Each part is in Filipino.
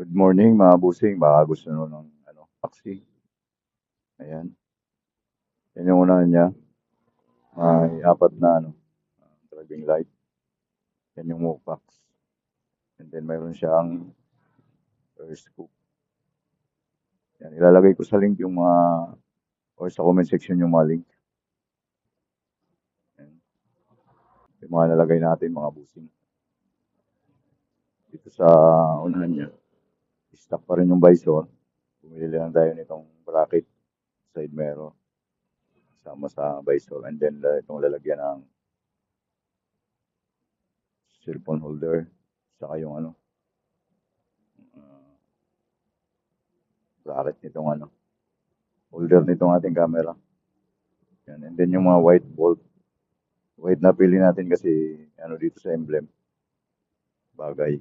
Good morning mga busing, baka gusto nyo ng taxi. Ayan, yan yung unahan niya. May apat na driving light. Yan yung Mopax. And then mayroon siyang air scoop. Yan, ilalagay ko sa link yung mga or sa comment section yung mga link. Yan. Yung mga nalagay natin mga busing. Dito sa unahan niya, stock pa rin yung visor. Bumili lang tayo nitong bracket side mirror sama sa visor, and then itong lalagyan ng cellphone holder saka yung bracket nitong holder nitong ating camera. Yan. And then yung mga white bolt, white na pili natin kasi dito sa emblem bagay,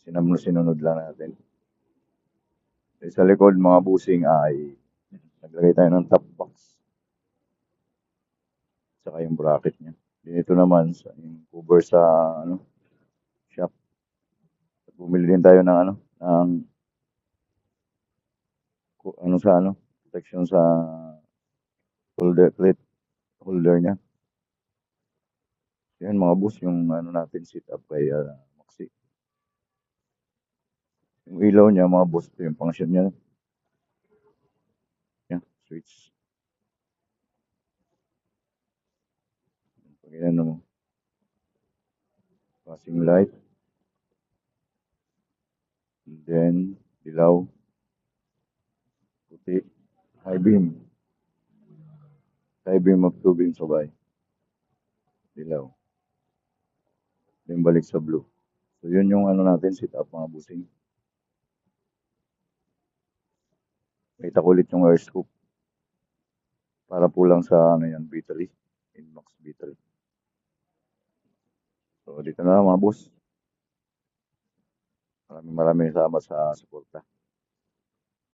sinunod lang natin. Sa likod mga busing ay naglagay tayo ng top box saka yung bracket niya. Dito naman sa yung cover sa shop. Bumili din tayo ng protection sa holder, plate holder niya. Yan mga boss, yung natin sit up kay Maxi. Yung ilaw niya mga boss, ito yung function niya. Yan, switch. Pag mo, passing light. And then, dilaw. Puti. High beam. High beam of 2 beam sabay. Dilaw. Then balik sa blue. So yun yung natin, sit up mga busing. Kita ko ulit yung air scoop. Para po lang sa yan, battery. Inmax battery. So dito na lang mga boss. Maraming salamat sa suporta.